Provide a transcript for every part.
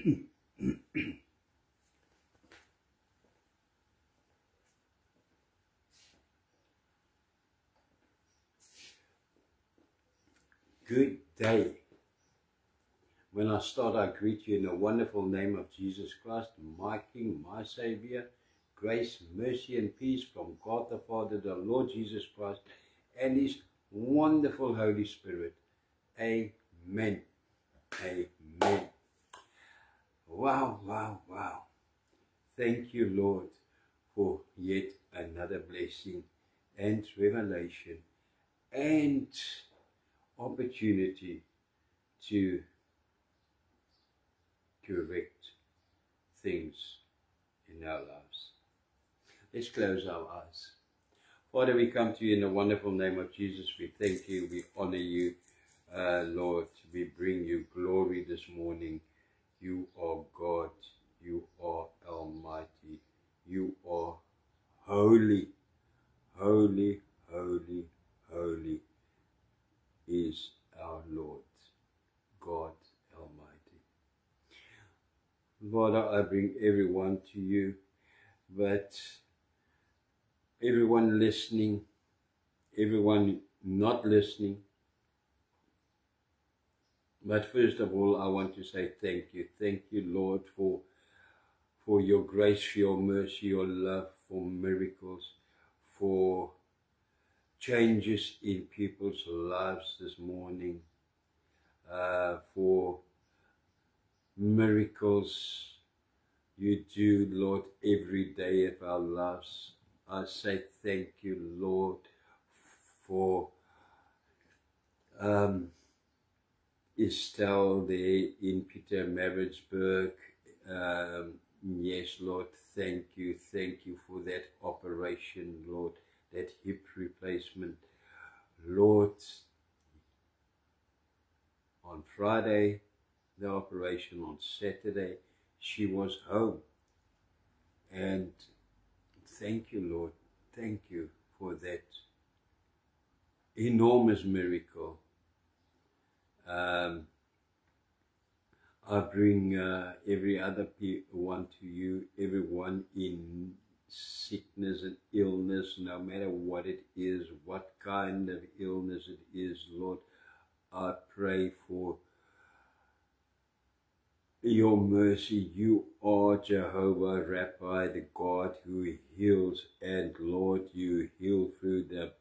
Good day. When I start, I greet you in the wonderful name of Jesus Christ, my King, my Savior. Grace, mercy, and peace from God the Father, the Lord Jesus Christ, and His wonderful Holy Spirit. Amen. Amen. Wow, wow, wow. Thank you, Lord, for yet another blessing and revelation and opportunity to correct things in our lives. Let's close our eyes. Father, we come to you in the wonderful name of Jesus. We thank you, we honor you, Lord. We bring you glory this morning. You are God, you are Almighty, you are holy, holy, holy, holy is our Lord, God Almighty. Father, I bring everyone to you, but everyone listening, everyone not listening. But first of all, I want to say thank you. Thank you, Lord, for your grace, your mercy, your love, for miracles, for changes in people's lives this morning, for miracles you do, Lord, every day of our lives. I say thank you, Lord, for Estelle there in Pietermaritzburg. Yes, Lord, thank you for that operation, Lord, that hip replacement. Lord, on Friday, the operation, on Saturday, she was home. And thank you, Lord, thank you for that enormous miracle. I bring every other one to you, everyone in sickness and illness, no matter what it is, what kind of illness it is, Lord. I pray for your mercy. You are Jehovah Rapha, the God who heals, and Lord, you heal through the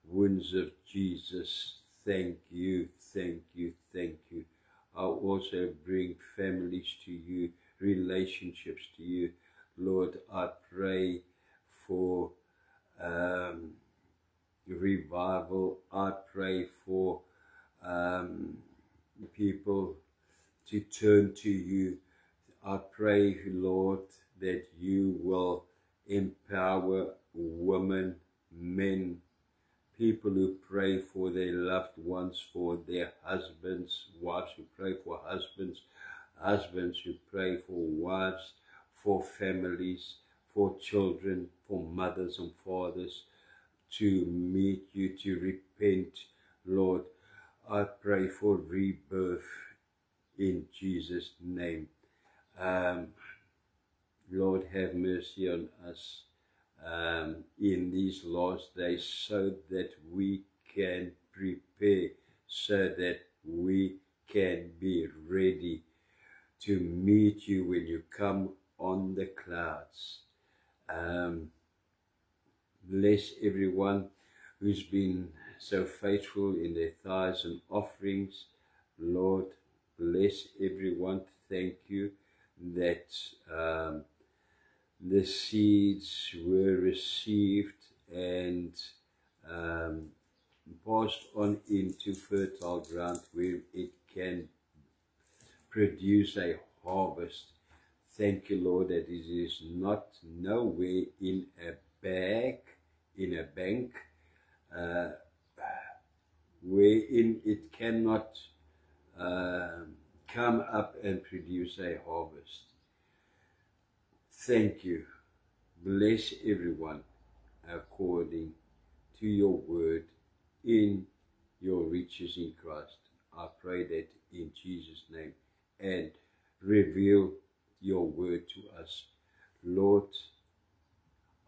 wounds of Jesus. Thank you, thank you, thank you. I also bring families to you, relationships to you. Lord, I pray for revival. I pray for people to turn to you. I pray, Lord, that you will empower women, men, people who pray for their loved ones, for their husbands, wives who pray for husbands, husbands who pray for wives, for families, for children, for mothers and fathers, to meet you, to repent, Lord. I pray for rebirth in Jesus' name. Lord, have mercy on us in these last days, so that we can prepare, so that we can be ready to meet you when you come on the clouds. Bless everyone who's been so faithful in their tithes and offerings. Lord, bless everyone. Thank you that the seeds were received and passed on into fertile ground where it can produce a harvest. Thank you, Lord, that it is not nowhere in a bag, in a bank, wherein it cannot come up and produce a harvest. Thank you. Bless everyone according to your word in your riches in Christ. I pray that in Jesus' name. And reveal your word to us. Lord,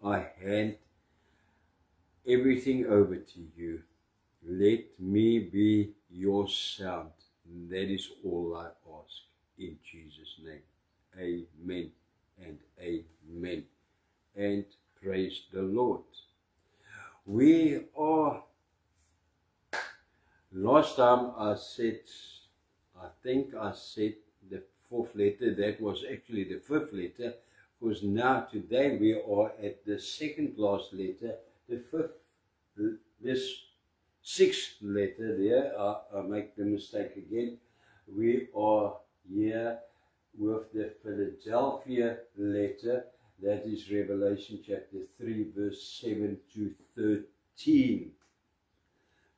I hand everything over to you. Let me be your sound. That is all I ask. In Jesus' name. Amen and amen. And praise the Lord. We are, last time I think I said the fourth letter. That was actually the fifth letter. Because now today we are at the second last letter, the fifth, this sixth letter there. I make the mistake again. We are here with the Philadelphia letter. That is Revelation chapter 3 verse 7 to 13.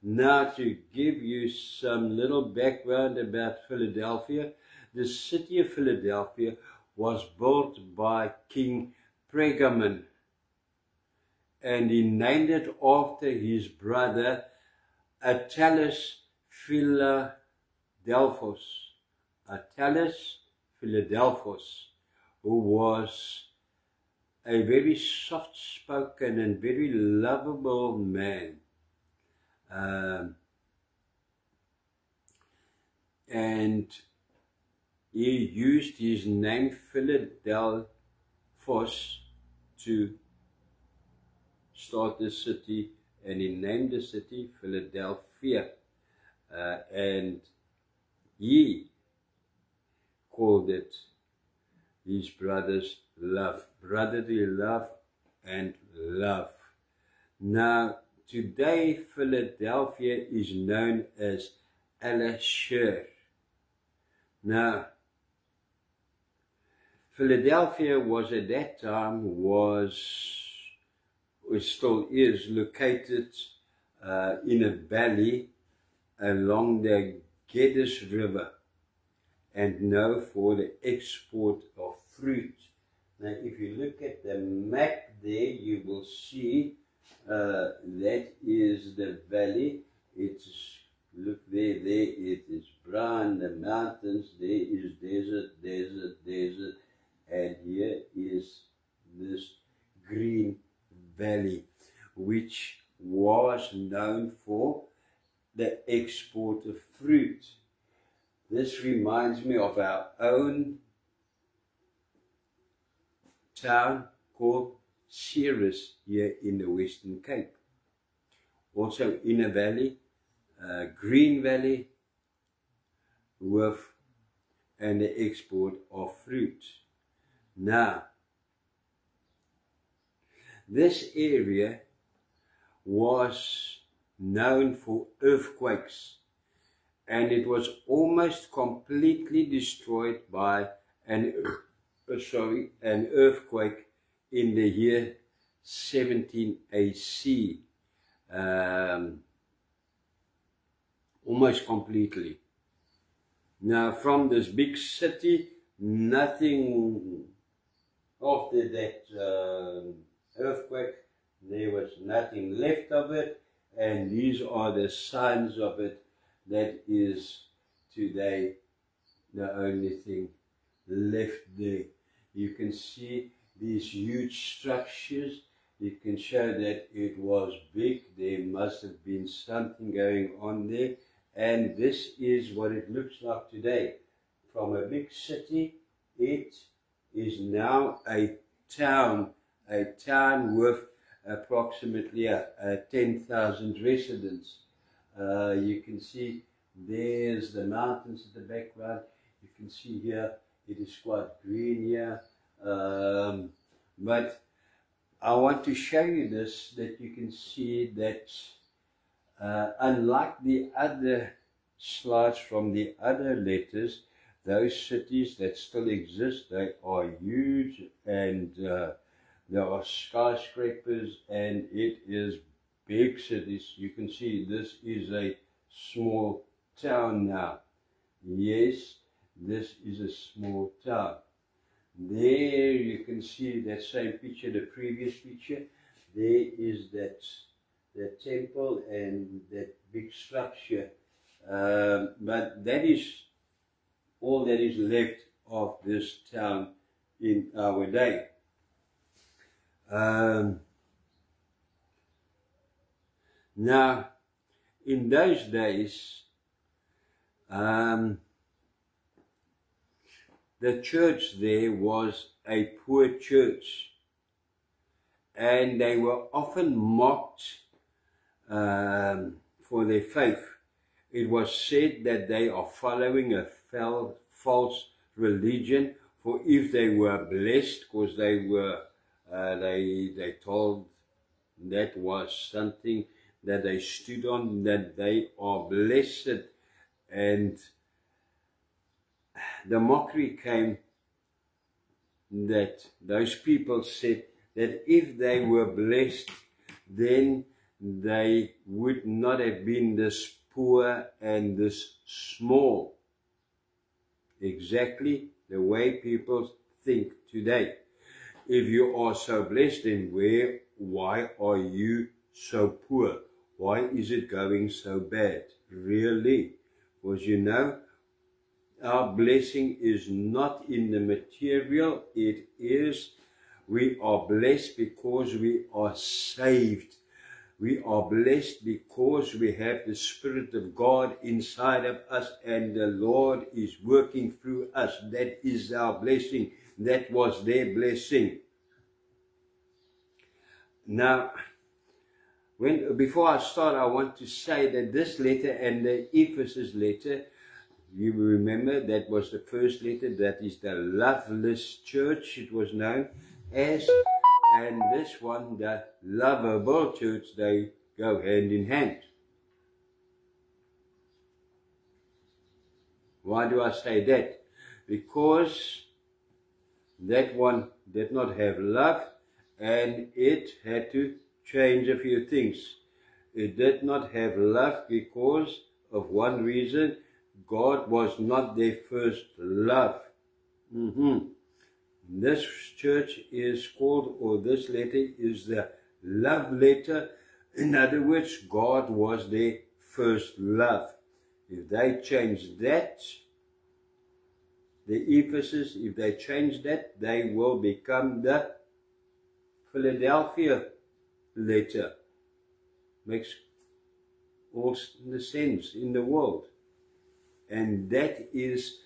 Now, to give you some little background about Philadelphia, the city of Philadelphia was built by King Pergamon, and he named it after his brother Attalus Philadelphos. Attalus Philadelphos, who was a very soft-spoken and very lovable man. And he used his name Philadelphos to start the city, and he named the city Philadelphia, and he called it his brother's love, brotherly love and love. Now, today Philadelphia is known as Al-Ashir. Now, Philadelphia was at that time, still is, located in a valley along the Geddes River, and known for the export of fruit. Now, if you look at the map there, you will see that is the valley. It's, look there, it is brown, the mountains, there is desert, and here is this green valley, which was known for the export of fruit. This reminds me of our own town called Ceres here in the Western Cape. Also in a valley, green valley, with and the export of fruit. Now, this area was known for earthquakes, and it was almost completely destroyed by an earthquake in the year 17 AC. Almost completely. Now, from this big city, nothing after that earthquake, there was nothing left of it, and these are the signs of it. That is today the only thing left there. You can see these huge structures. You can show that it was big. There must have been something going on there. And this is what it looks like today. From a big city, it is now a town with approximately 10,000 residents. You can see there's the mountains in the background. You can see here it is quite green here. But I want to show you this, that you can see that unlike the other slides from the other letters, those cities that still exist, they are huge, and there are skyscrapers, and it is big cities. You can see this is a small town now. Yes, this is a small town. There you can see that same picture, the previous picture. There is that temple and that big structure. But that is all that is left of this town in our day. Now, in those days, the church there was a poor church, and they were often mocked for their faith. It was said that they are following a false religion, for if they were blessed, because they were, they told that was something that they stood on, that they are blessed. And the mockery came that those people said that if they were blessed, then they would not have been this poor and this small. Exactly the way people think today. If you are so blessed, then why are you so poor? Why is it going so bad? Really? Because you know, our blessing is not in the material. It is, we are blessed because we are saved. We are blessed because we have the Spirit of God inside of us, and the Lord is working through us. That is our blessing. That was their blessing. Now, before I start, I want to say that this letter and the Ephesus letter, you remember that was the first letter, that is the loveless church, it was known as. And this one, the lovable church, they go hand in hand. Why do I say that? Because that one did not have love, and it had to change a few things. It did not have love because of one reason: God was not their first love. This church is called, or this letter is the love letter. In other words, God was their first love. If they change that, the Ephesus, if they change that, they will become the Philadelphia letter. Makes all the sense in the world. And that is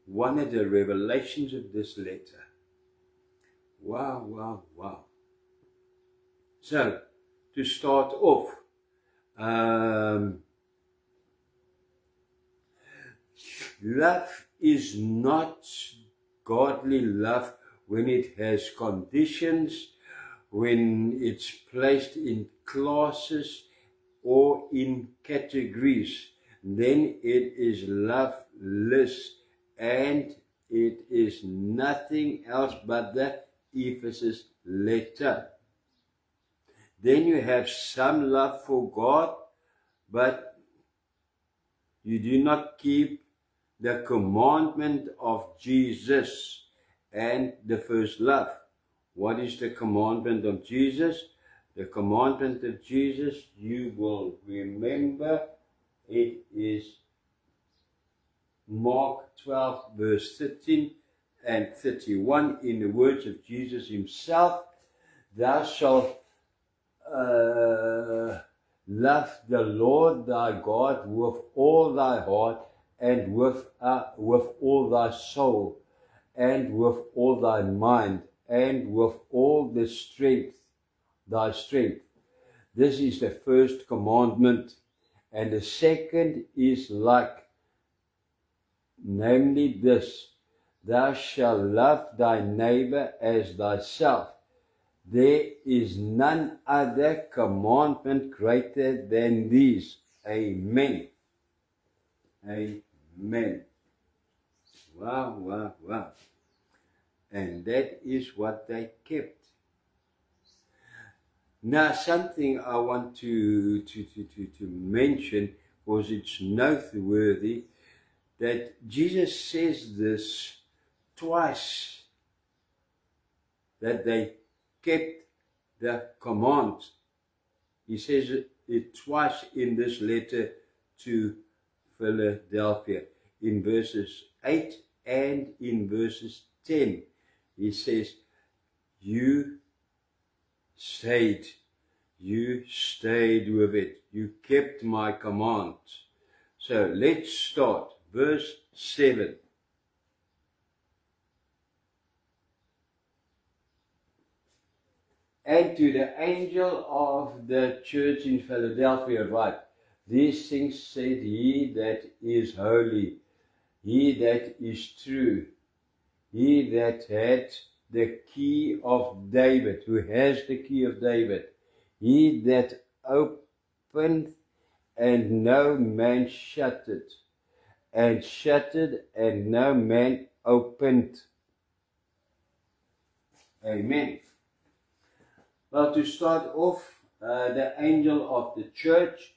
one of the revelations of this letter. Wow, wow, wow. So, to start off, love is not godly love when it has conditions, when it's placed in classes or in categories. Then it is loveless, and it is nothing else but the Ephesus letter. Then you have some love for God, but you do not keep the commandment of Jesus and the first love. What is the commandment of Jesus? The commandment of Jesus, you will remember, it is Mark 12 verse 13 and 31, in the words of Jesus himself: thou shalt love the Lord thy God with all thy heart, and with all thy soul, and with all thy mind, and with all the strength, thy strength. This is the first commandment. And the second is like, namely this: thou shalt love thy neighbor as thyself. There is none other commandment greater than these. Amen. Amen. Wow, wow, wow. And that is what they kept. Now, something I want to mention, because it's noteworthy, that Jesus says this twice, that they kept the command. He says it twice in this letter to Philadelphia, in verses 8 and in verses 10, he says, you stayed with it. You kept my commands. So let's start. Verse 7. And to the angel of the church in Philadelphia write, these things said he that is holy, he that is true, he that had the key of David, who has the key of David, he that opened and no man shutted, and shutted and no man opened. Amen. Well, to start off, the angel of the church,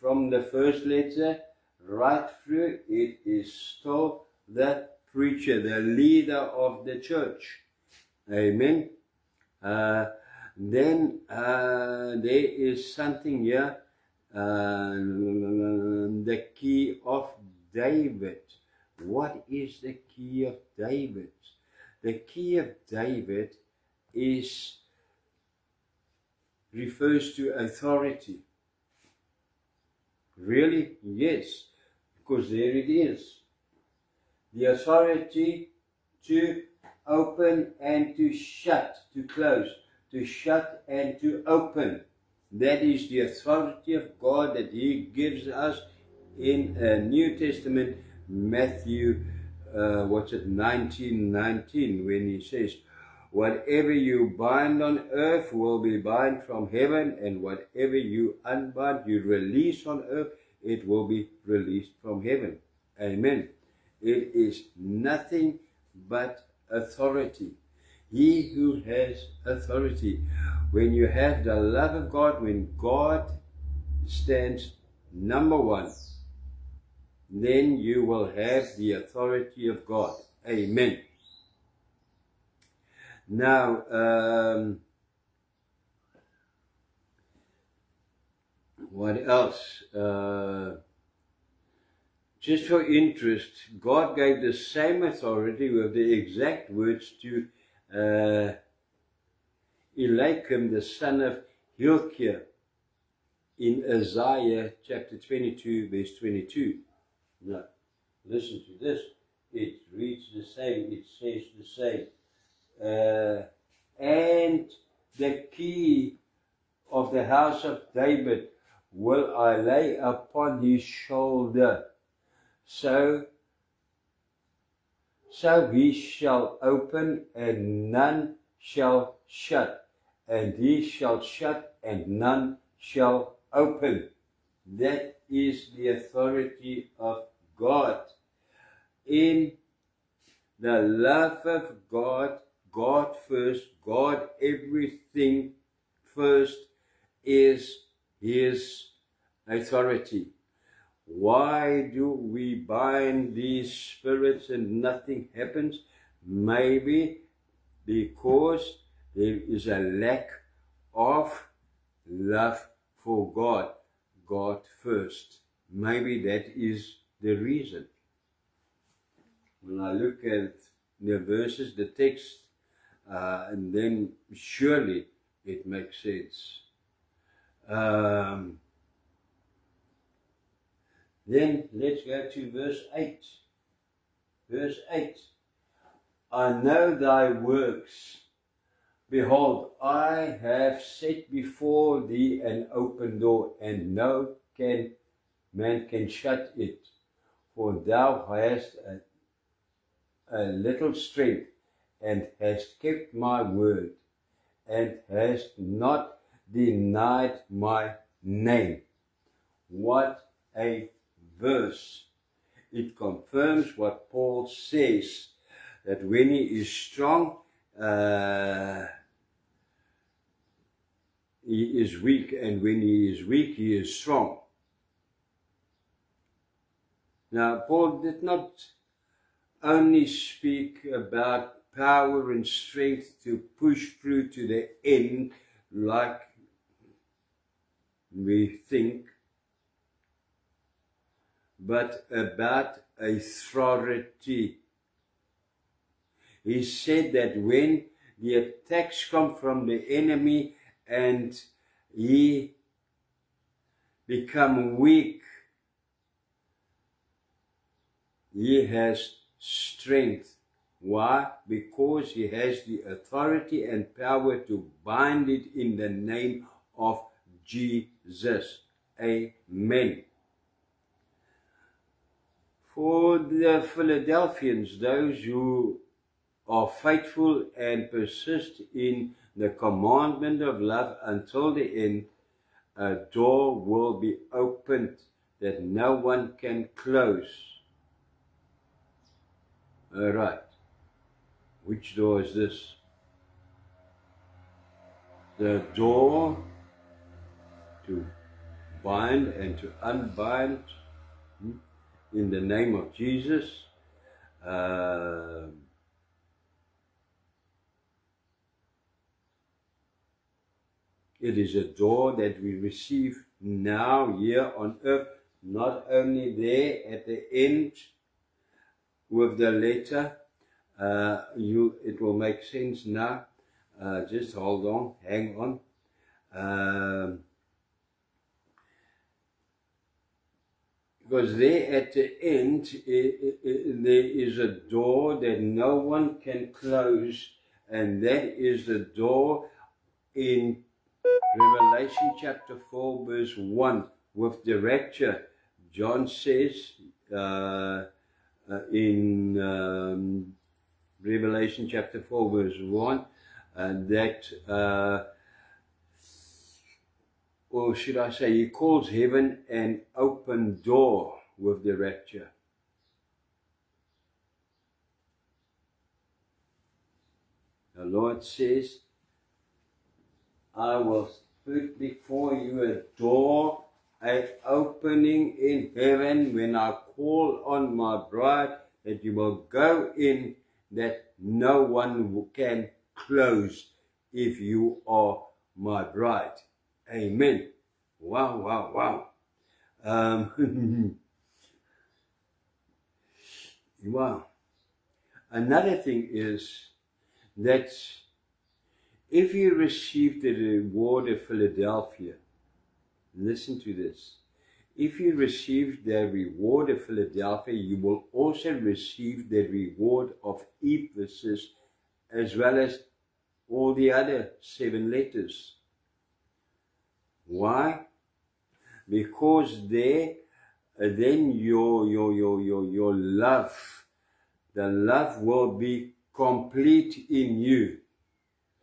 from the first letter right through, it is still the preacher, the leader of the church. Amen. Then there is something here, the key of David. What is the key of David? The key of David refers to authority. Really? Yes, because there it is. The authority to open and to shut, to close, to shut and to open. That is the authority of God that He gives us in New Testament, Matthew, 19:19, when He says, whatever you bind on earth will be bound from heaven, and whatever you unbind, you release on earth, it will be released from heaven. Amen. It is nothing but authority. He who has authority. When you have the love of God, when God stands number one, then you will have the authority of God. Amen. Now, what else? Just for interest, God gave the same authority with the exact words to Eliakim, the son of Hilkiah, in Isaiah chapter 22, verse 22. Now, listen to this. It reads the same. It says the same. And the key of the house of David will I lay upon his shoulder, so he shall open and none shall shut, and he shall shut and none shall open. That is the authority of God. In the love of God, God first, God everything first, is His authority. Why do we bind these spirits and nothing happens? Maybe because there is a lack of love for God. God first. Maybe that is the reason. When I look at the verses, the text, and then surely it makes sense. Then let's go to verse 8. Verse 8. I know thy works. Behold, I have set before thee an open door, and no man can shut it. For thou hast a little strength, and hast kept my word, and hast not denied my name. What a verse. It confirms what Paul says, that when he is strong, he is weak, and when he is weak, he is strong. Now, Paul did not only speak about power and strength to push through to the end like we think, but about authority he said that when the attacks come from the enemy and he become weak, he has strength. Why? Because he has the authority and power to bind it in the name of Jesus. Amen. For the Philadelphians, those who are faithful and persist in the commandment of love until the end, a door will be opened that no one can close. All right. Which door is this? The door to bind and to unbind in the name of Jesus. It is a door that we receive now here on earth, not only there at the end with the letter. It will make sense now. Just hold on, hang on. Because there at the end, there is a door that no one can close, and that is the door in Revelation chapter 4 verse 1 with the rapture. John says in Revelation chapter 4 verse 1 that or should I say, he calls heaven an open door with the rapture. The Lord says, I will put before you a door, an opening in heaven when I call on my bride, that you will go in, that no one can close if you are my bride. Amen. Wow, wow, wow. Wow. Another thing is that if you receive the reward of Philadelphia, listen to this. If you receive the reward of Philadelphia, you will also receive the reward of Ephesus, as well as all the other 7 letters. Why? Because there, then your love, the love will be complete in you.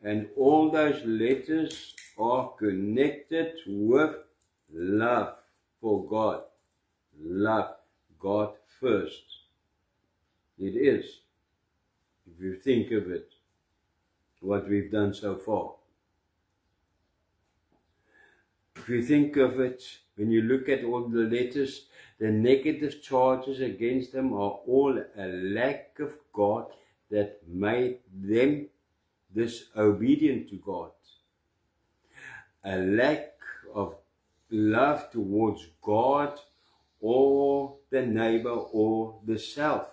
And all those letters are connected with love for God. Love God first. It is. If you think of it, what we've done so far. If you think of it, when you look at all the letters, the negative charges against them are all a lack of God that made them disobedient to God. A lack of love towards God or the neighbor or the self.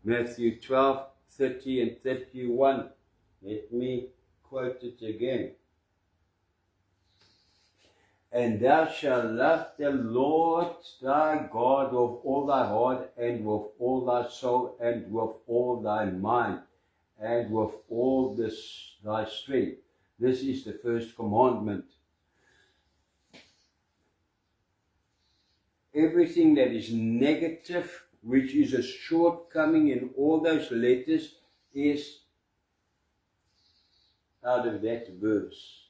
Matthew 12:30 and 31. Let me quote it again. And thou shalt love the Lord thy God with all thy heart, and with all thy soul, and with all thy mind, and with all thy strength. This is the first commandment. Everything that is negative, which is a shortcoming in all those letters, is out of that verse.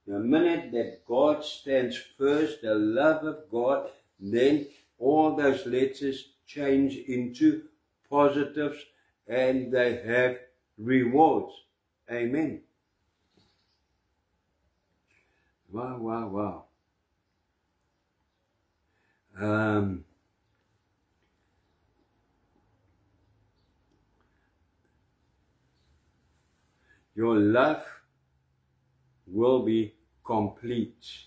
The minute that God stands first, the love of God, then all those letters change into positives and they have rewards. Amen. Wow, wow, wow. Your love will be complete.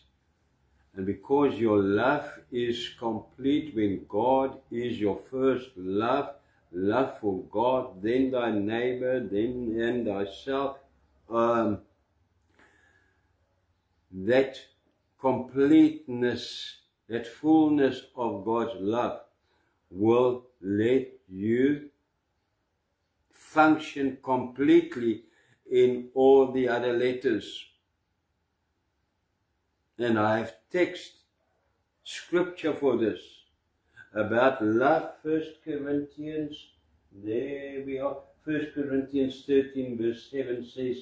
And because your love is complete, when God is your first love, love for God, then thy neighbor, then and thyself, that completeness, that fullness of God's love will let you function completely in all the other letters. And I have text, scripture for this, about love. 1 Corinthians, there we are, 1 Corinthians 13 verse 7 says,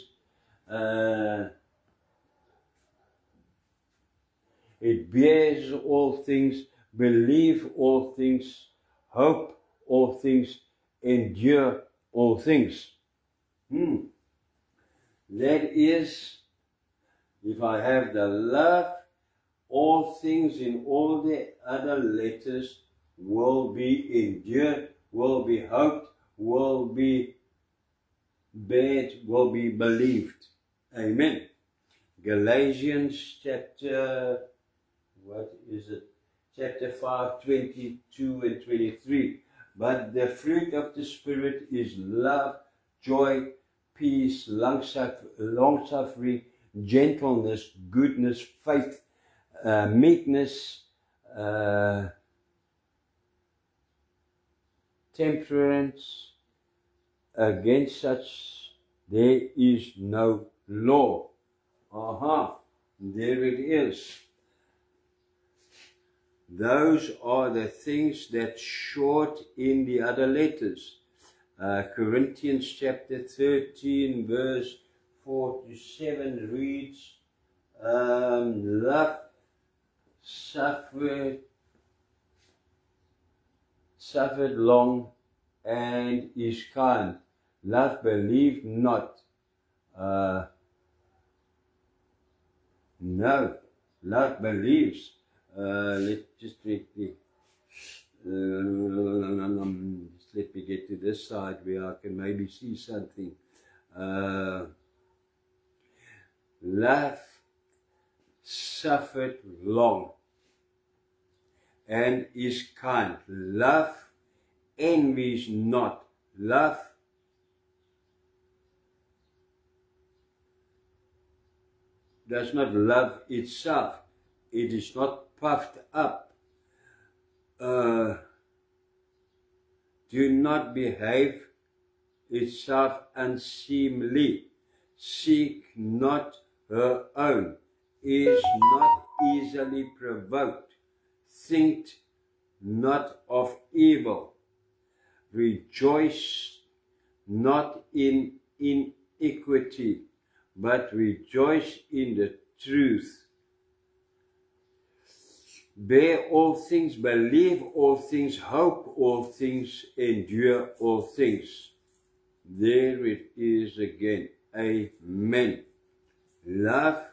it bears all things, believe all things, hope all things, endure all things. That is, if I have the love, all things in all the other letters will be endured, will be hoped, will be bared, will be believed. Amen. Galatians chapter, what is it? Chapter 5, 22 and 23. But the fruit of the Spirit is love, joy, peace, long-suffering, gentleness, goodness, faith, meekness, temperance. Against such there is no law. There it is. Those are the things that short in the other letters. Corinthians chapter 13 verse 4 to 7 reads, love suffered long and is kind. Love believed not. No, love believes. Let's just read the, let me get to this side where I can maybe see something. Love suffered long and is kind. Love envies not. Love does not love itself. It is not puffed up. Do not behave itself unseemly. Seek not her own. Is not easily provoked. Think not of evil. Rejoice not in iniquity, but rejoice in the truth. Bear all things, believe all things, hope all things, endure all things. There it is again. Amen. Love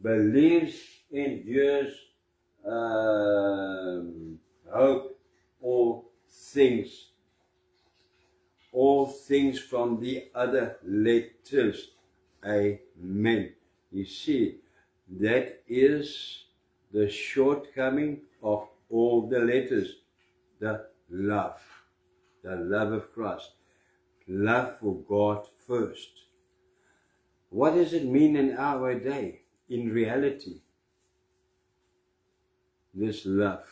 believes, endures, hope all things. All things from the other letters. Amen. You see, that is the shortcoming of all the letters. The love of Christ, love for God first. What does it mean in our day, in reality, this love?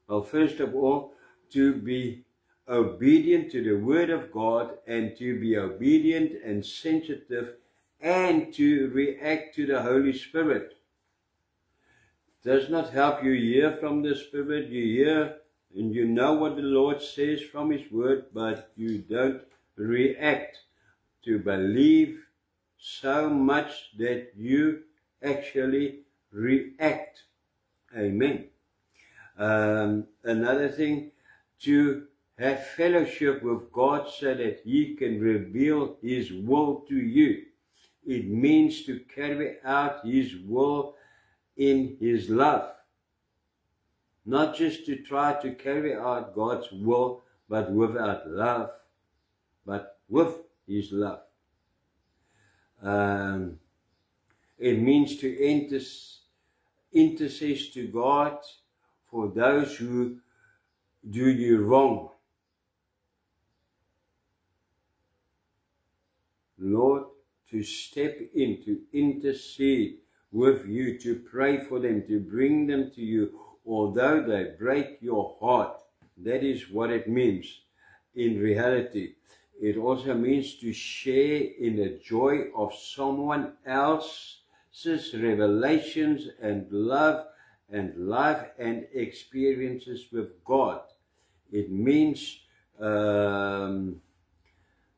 Well, first of all, to be obedient to the Word of God, and to be obedient and sensitive, and to react to the Holy Spirit. Does not help you hear from the Spirit. You hear and you know what the Lord says from His Word, but you don't react to believe so much that you actually react. Amen. Another thing, to have fellowship with God so that He can reveal His will to you. It means to carry out His will in His love. Not just to try to carry out God's will, but without love, but with His love. It means to intercess to God for those who do you wrong. Lord, to step in, to intercede with you, to pray for them, to bring them to you, although they break your heart. That is what it means in reality. It also means to share in the joy of someone else's revelations and love and life and experiences with God. It means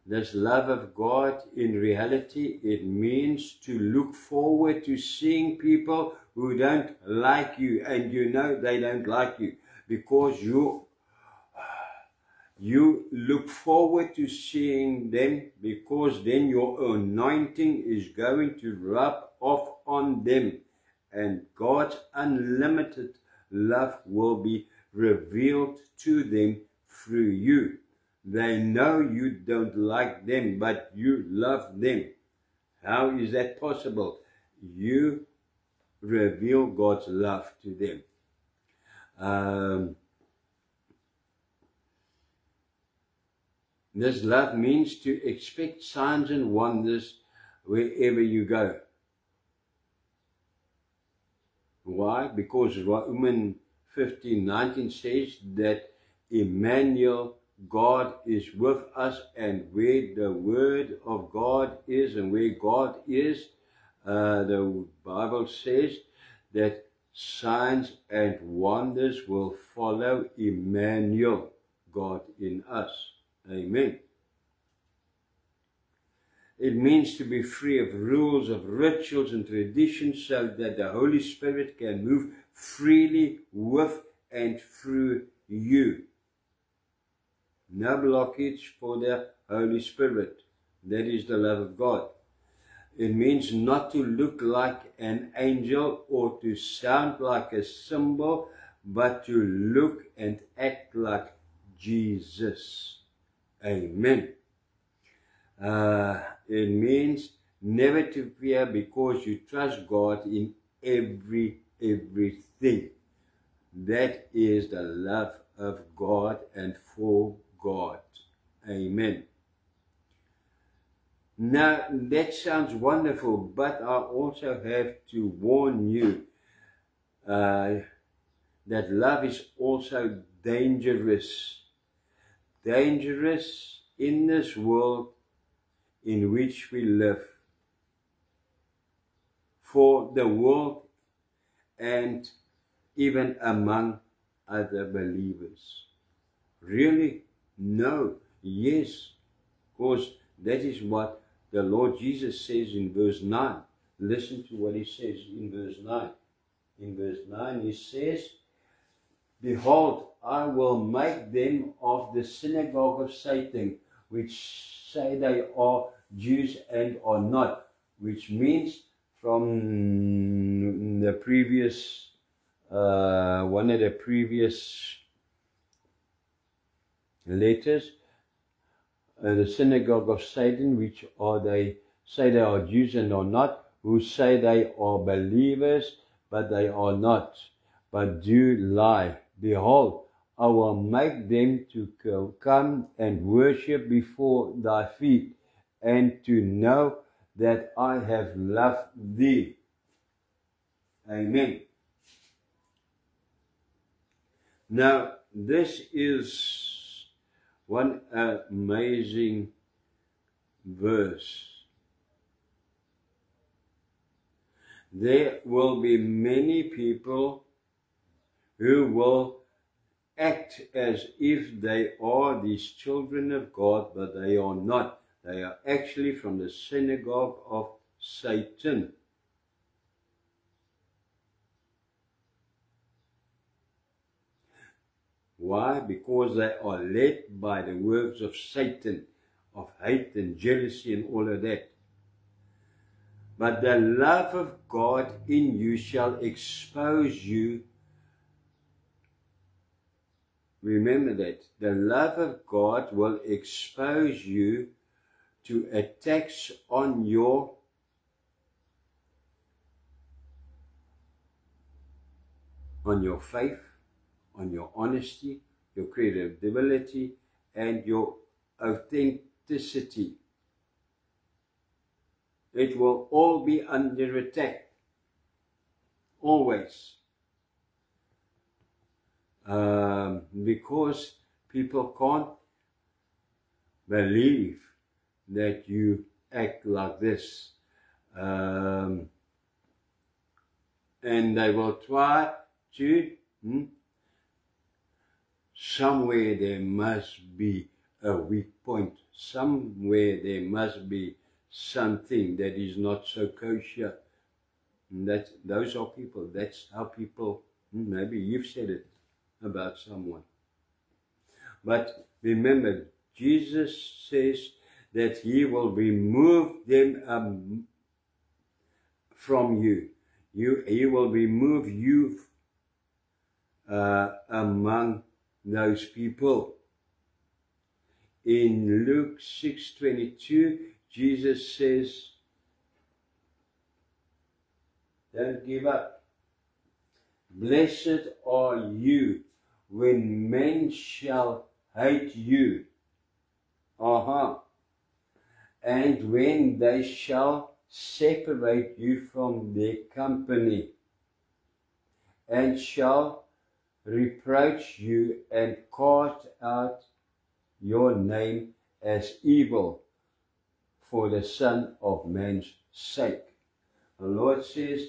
this love of God in reality. It means to look forward to seeing people who don't like you, and you know they don't like you, because you look forward to seeing them, because then your anointing is going to rub off on them, and God's unlimited love will be revealed to them through you. They know you don't like them, but you love them. How is that possible? You reveal God's love to them. This love means to expect signs and wonders wherever you go. Why? Because Romans 15:19 says that Emmanuel, God is with us, and where the word of God is and where God is, the Bible says that signs and wonders will follow Emmanuel, God in us. Amen. It means to be free of rules, of rituals and traditions, so that the Holy Spirit can move freely with and through you. No blockage for the Holy Spirit. That is the love of God. It means not to look like an angel or to sound like a symbol, but to look and act like Jesus. Amen. It means never to fear, because you trust God in everything. That is the love of God and for God. Amen. Now, that sounds wonderful, but I also have to warn you that love is also dangerous. Dangerous in this world in which we live, for the world and even among other believers. Really? No. Yes. Because that is what the Lord Jesus says in verse 9. Listen to what he says in verse 9. In verse 9 he says, "Behold, I will make them of the synagogue of Satan, which say they are Jews and are not," which means from the previous, one of the previous letters, the synagogue of Satan, which are they say they are Jews and are not, who say they are believers, but they are not, but do lie. Behold, I will make them to come and worship before thy feet, and to know that I have loved thee. Amen. Now, this is one amazing verse. There will be many people who will act as if they are these children of God, but they are not. They are actually from the synagogue of Satan. Why? Because they are led by the words of Satan, of hate and jealousy and all of that. But the love of God in you shall expose you. Remember that. The love of God will expose you to attacks on your on your faith, on your honesty, your credibility, and your authenticity. It will all be under attack. Always. Because people can't believe that you act like this. And they will try to, somewhere there must be a weak point. Somewhere there must be something that is not so kosher. And those are people. That's how people, maybe you've said it about someone. But remember, Jesus says that he will remove them from you. He will remove you among those people. In Luke 6:22, Jesus says, don't give up. Blessed are you when men shall hate you. And when they shall separate you from their company, and shall reproach you and cast out your name as evil for the Son of Man's sake. The Lord says,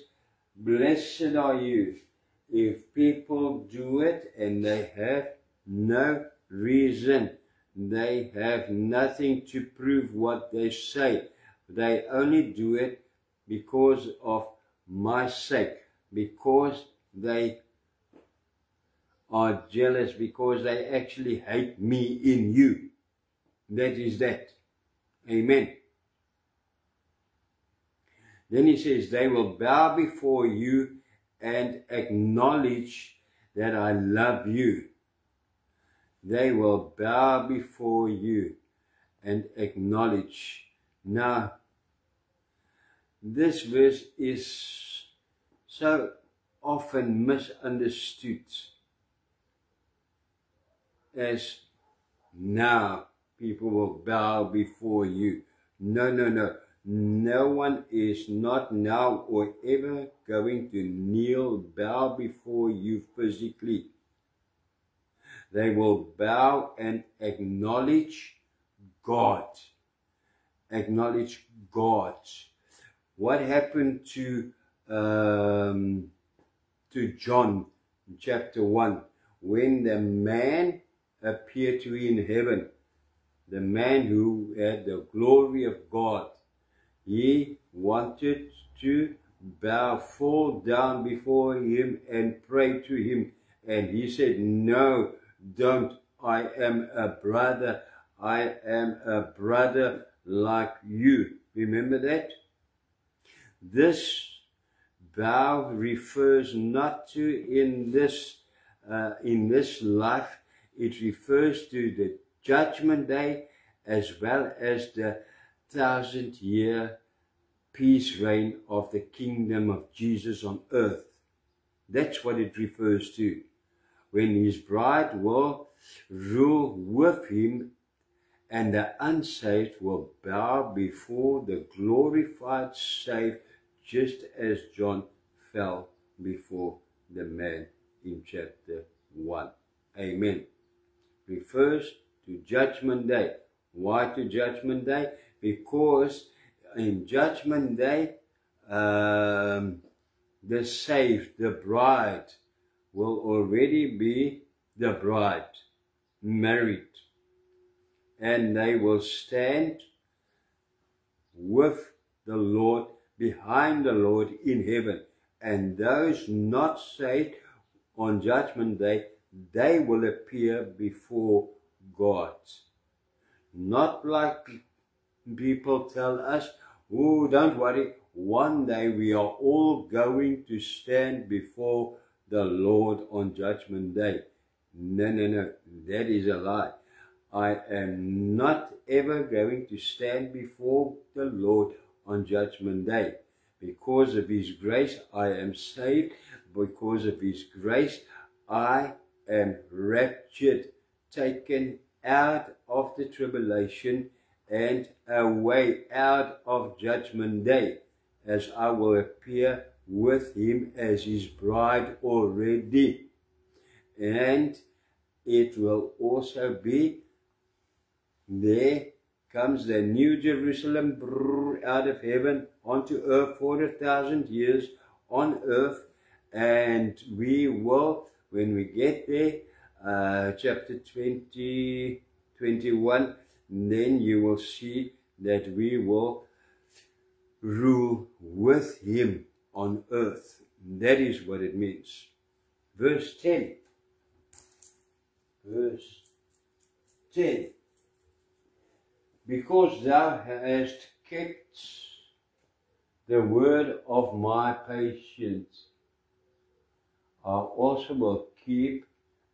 blessed are you if people do it and they have no reason. They have nothing to prove what they say. They only do it because of my sake, because they are jealous, because they actually hate me in you. That is that. Amen. Then he says, they will bow before you and acknowledge that I love you. They will bow before you and acknowledge. Now, this verse is so often misunderstood as now people will bow before you. No, no, no. No one is not now or ever going to bow before you physically. They will bow and acknowledge God. Acknowledge God. What happened to John chapter 1 when the man appeared to him in heaven, the man who had the glory of God? He wanted to fall down before him and pray to him. And he said, no, don't. I am a brother. I am a brother like you. Remember that? This bow refers not to in this life. It refers to the judgment day as well as the 1,000-year peace reign of the kingdom of Jesus on earth. That's what it refers to. When his bride will rule with him and the unsaved will bow before the glorified saved, just as John fell before the man in chapter 1. Amen. Refers to Judgment Day. Why to Judgment Day? Because in Judgment Day, the saved, the bride, will already be the bride, married. And they will stand with the Lord, behind the Lord in heaven. And those not saved on Judgment Day, they will appear before God. Not like people tell us, oh, don't worry, one day we are all going to stand before the Lord on Judgment Day. No, no, no, that is a lie. I am not ever going to stand before the Lord on Judgment Day. Because of His grace, I am saved, because of his grace, I am raptured, taken out of the tribulation and away out of judgment day, as I will appear with him as his bride already. And it will also be, there comes the new Jerusalem out of heaven onto earth for 1,000 years on earth, and we will, when we get there, chapter 20, 21, then you will see that we will rule with him on earth. That is what it means. Verse 10. Verse 10. Because thou hast kept the word of my patience, I also will keep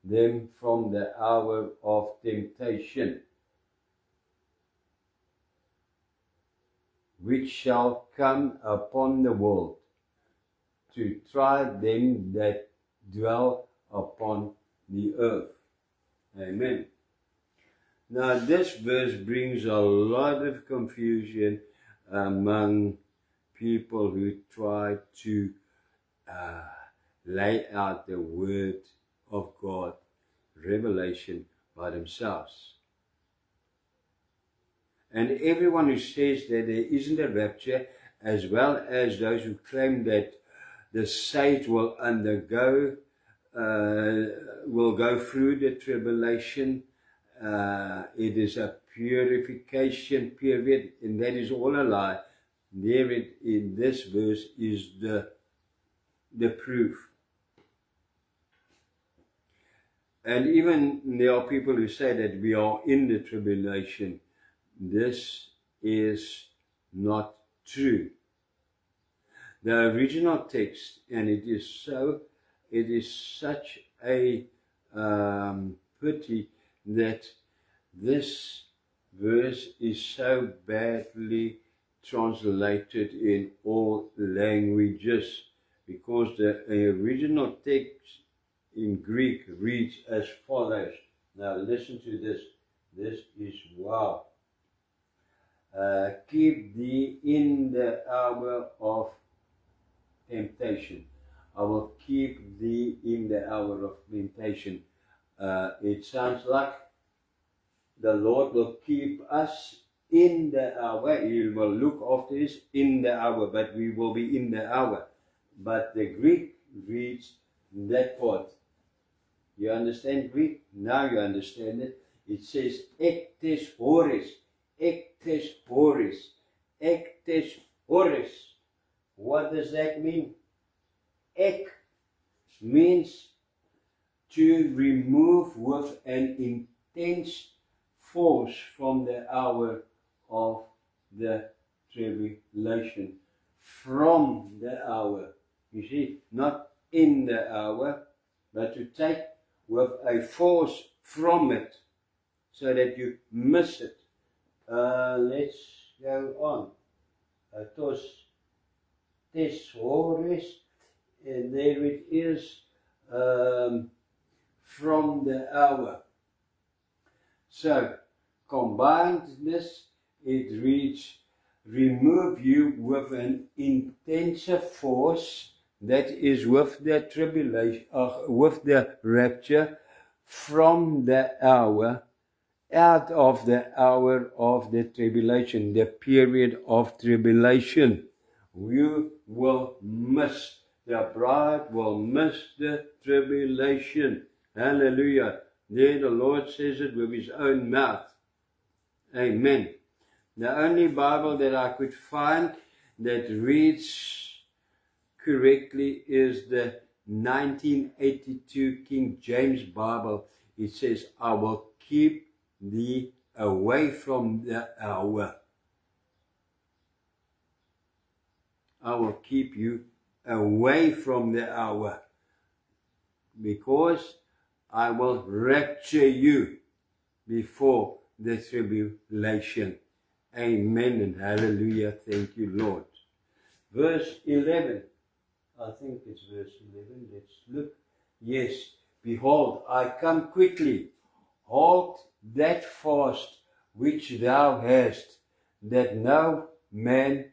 them from the hour of temptation, which shall come upon the world, to try them that dwell upon the earth. Amen. Now this verse brings a lot of confusion among people who try to lay out the word of God, revelation, by themselves. And everyone who says that there isn't a rapture, as well as those who claim that the saint will undergo, will go through the tribulation, it is a purification period, and that is all a lie. There in this verse is the proof. And even there are people who say that we are in the tribulation. This is not true. The original text, and it is such a pity that this verse is so badly translated in all languages, because the original text in Greek reads as follows. Now listen to this. This is wow. Keep thee in the hour of temptation. I will keep thee in the hour of temptation. It sounds like the Lord will keep us in the hour. He will look after us in the hour, but we will be in the hour. But the Greek reads that part. You understand Greek? Now you understand it. It says ektes horis, ektes horis, ektes horis. What does that mean? Ek means to remove with an intense force from the hour of the tribulation. From the hour. You see, not in the hour, but to take with a force from it, so that you miss it. Let's go on. Tes horis, and there it is, from the hour. So, combined this, it reads, remove you with an intensive force, that is with the tribulation, with the rapture, from the hour, out of the hour of the tribulation, the period of tribulation. You will miss, the bride will miss the tribulation. Hallelujah. There the Lord says it with his own mouth. Amen. The only Bible that I could find that reads correctly is the 1982 King James Bible. It says, I will keep thee away from the hour. I will keep you away from the hour, because I will rapture you before the tribulation. Amen and hallelujah. Thank you, Lord. Verse 11. I think it's verse 11. Let's look. Yes, behold, I come quickly. Hold that fast which thou hast, that no man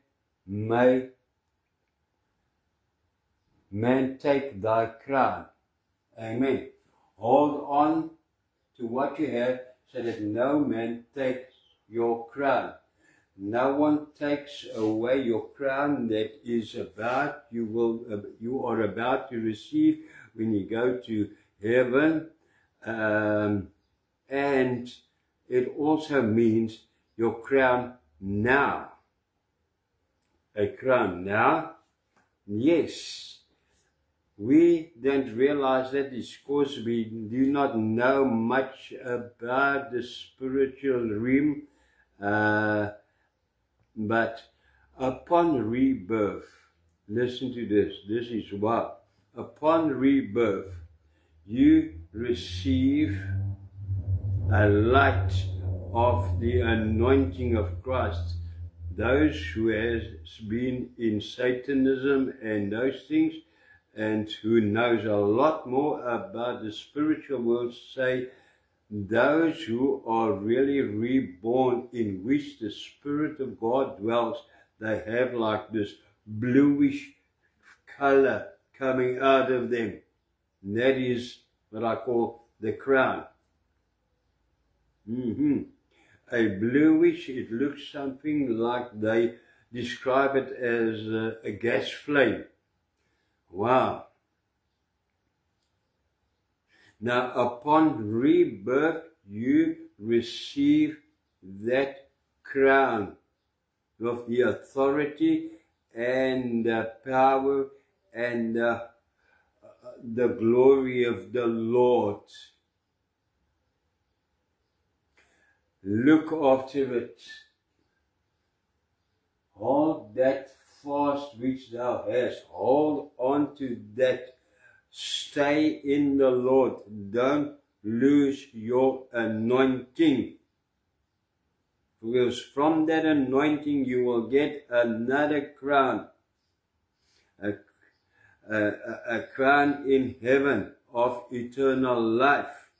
take thy crown. Amen. Hold on to what you have, so that no man takes your crown. No one takes away your crown that is about you are about to receive when you go to heaven. And it also means your crown now. A crown now? Yes. We don't realize that it's because we do not know much about the spiritual realm. But upon rebirth, listen to this. This is what. Upon rebirth, you receive a light of the anointing of Christ. Those who has been in Satanism and those things, and who knows a lot more about the spiritual world, say those who are really reborn, in which the Spirit of God dwells, they have like this bluish color coming out of them. And that is what I call the crown. A bluish, it looks something like they describe it as a gas flame. Wow. Now, upon rebirth, you receive that crown of the authority and the power and the glory of the Lord. Look after it. Hold that fast which thou hast. Hold on to that. Stay in the Lord. Don't lose your anointing. Because from that anointing you will get another crown. A crown in heaven of eternal life.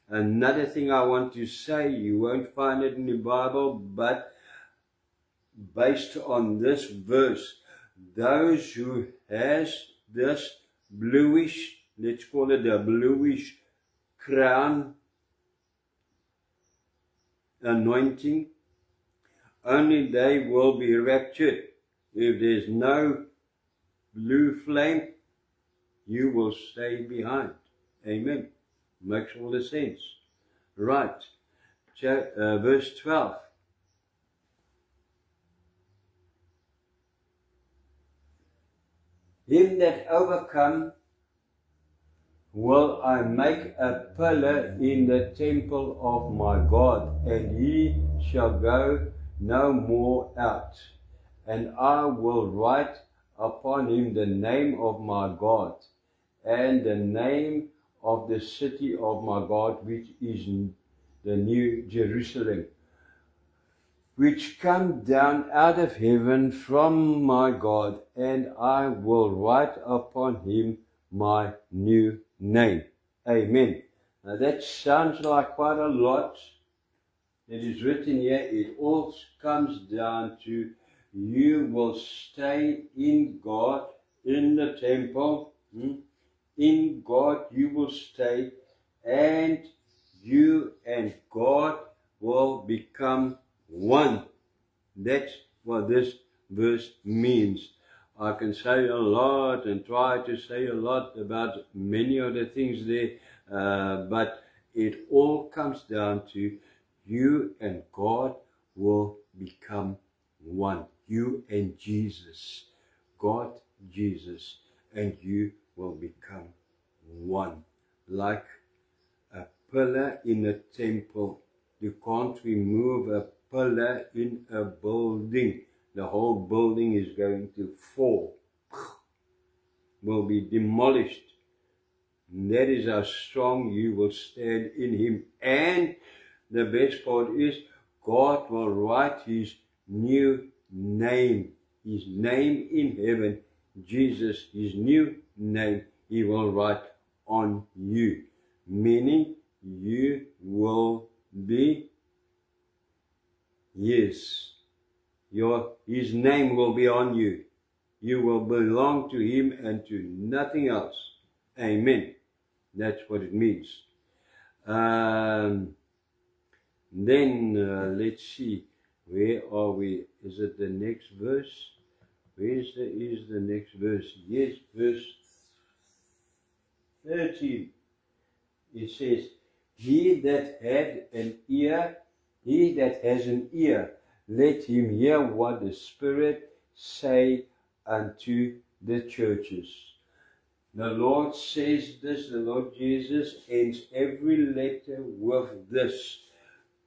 Another thing I want to say, you won't find it in the Bible, but based on this verse, those who has this bluish, let's call it a bluish crown anointing, only they will be raptured. If there's no blue flame, you will stay behind. Amen. Makes all the sense. Right. Verse 12. Him that overcome will I make a pillar in the temple of my God, and he shall go no more out. And I will write upon him the name of my God, and the name of the city of my God, which is the New Jerusalem, which come down out of heaven from my God, and I will write upon him my new name. Amen. Now that sounds like quite a lot that is written here. It all comes down to you will stay in God, in the temple. In God you will stay, and you and God will become one. That's what this verse means. I can say a lot and try to say a lot about many of the things there, but it all comes down to you and God will become one. You and Jesus. God, Jesus, and you will become one. Like a pillar in a temple. You can't remove a pillar in a building. The whole building is going to fall. Will be demolished. And that is how strong you will stand in him. And the best part is God will write his new name. His name in heaven Jesus, his new name, he will write on you. Meaning you will be his. His name will be on you. You will belong to him and to nothing else. Amen. That's what it means. Then let's see. Where are we? Is it the next verse? Where is the next verse? Yes, verse 13. It says, he that has an ear, let him hear what the Spirit say unto the churches. The Lord says this, the Lord Jesus ends every letter with this.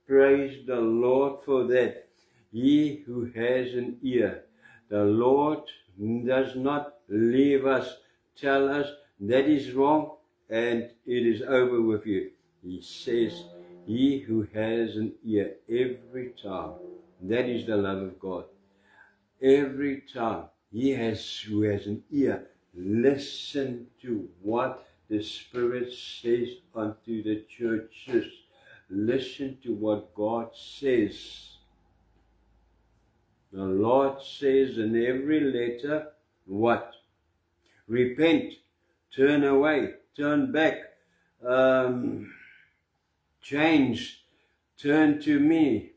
Praise the Lord for that. He who has an ear, the Lord does not leave us, tell us that is wrong and it is over with you. He says, he who has an ear every time, that is the love of God. Every time who has an ear, listen to what the Spirit says unto the churches. Listen to what God says. The Lord says in every letter, what? Repent, turn away, turn back, change, turn to me.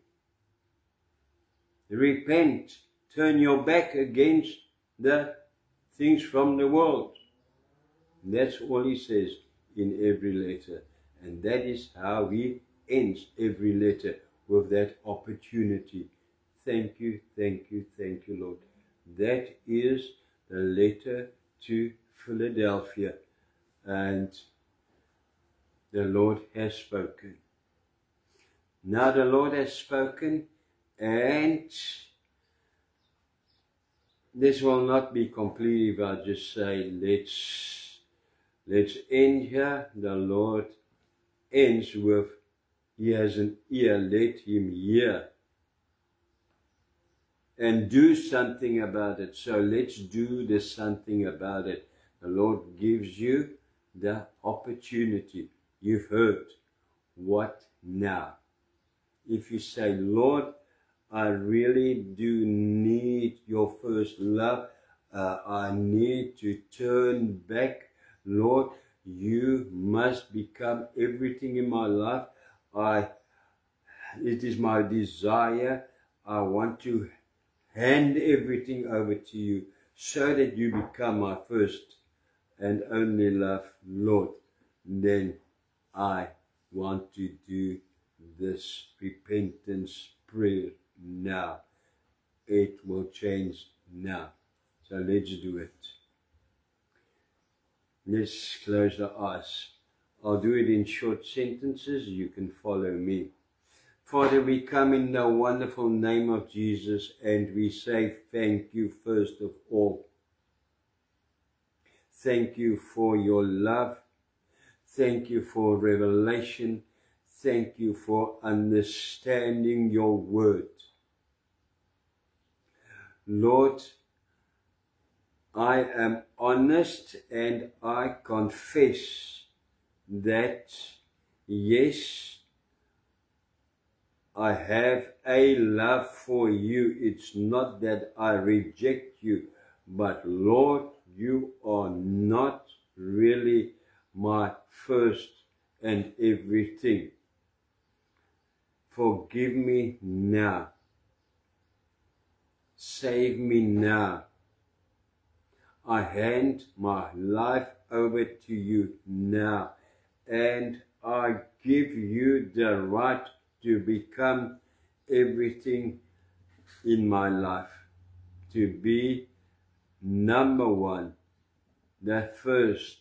Repent, turn your back against the things from the world. That's all he says in every letter. And that is how he ends every letter, with that opportunity. Thank you, thank you, thank you, Lord. That is the letter to Philadelphia. And the Lord has spoken. Now the Lord has spoken, and this will not be complete if I just say, let's end here. The Lord ends with, he has an ear, let him hear. And do something about it. So let's do the something about it. The Lord gives you the opportunity. You've heard. What now? If you say, Lord, I really do need your first love. I need to turn back. Lord, you must become everything in my life. It is my desire. I want to hand everything over to you so that you become my first and only love, Lord. Then I want to do this repentance prayer now. It will change now. So let's do it. Let's close the eyes. I'll do it in short sentences. You can follow me. Father, we come in the wonderful name of Jesus and we say thank you first of all. Thank you for your love. Thank you for revelation. Thank you for understanding your word. Lord, I am honest and I confess that, yes, I have a love for you. It's not that I reject you, but Lord, you are not really my first and everything. Forgive me now. Save me now. I hand my life over to you now, and I give you the right to become everything in my life, to be number one, the first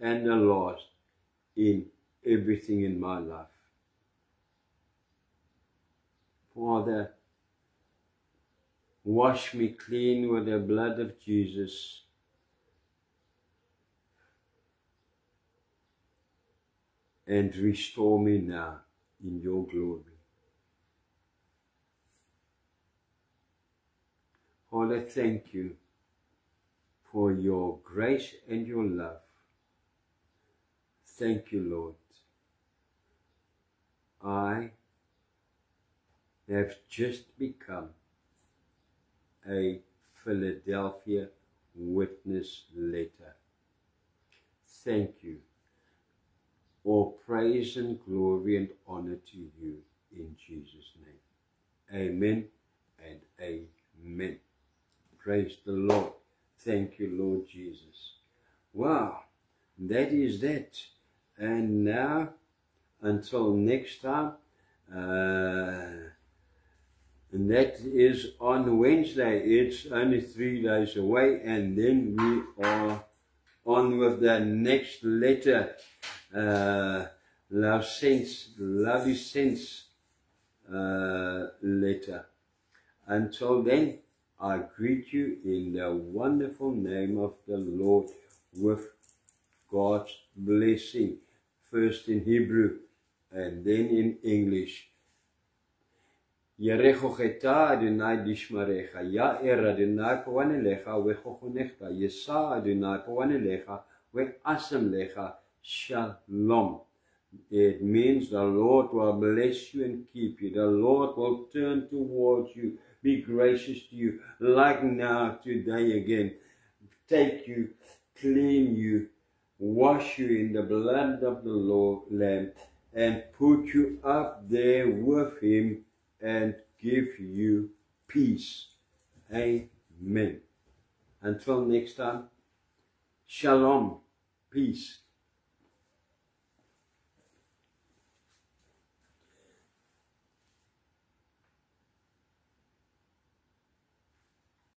and the last in everything in my life. Father, wash me clean with the blood of Jesus. And restore me now in your glory. Father, thank you for your grace and your love. Thank you, Lord. I have just become a Philadelphia witness letter. Thank you. All praise and glory and honor to you in Jesus' name. Amen and amen. Praise the Lord. Thank you, Lord Jesus. Wow, that is that. And now, until next time, and that is on Wednesday. It's only 3 days away, and then we are on with the next letter. Love is sense letter. Until then, I greet you in the wonderful name of the Lord with God's blessing. First in Hebrew and then in English. Yerechocheta Adonai dishmarecha, Ya'er Adonai poanelecha, vechochonechta, Yesa Adonai poanelecha, ve'asem lecha, Shalom. It means the Lord will bless you and keep you. The Lord will turn towards you, be gracious to you, like now, today again. Take you, clean you, wash you in the blood of the Lamb, and put you up there with Him and give you peace. Amen. Until next time, Shalom, peace.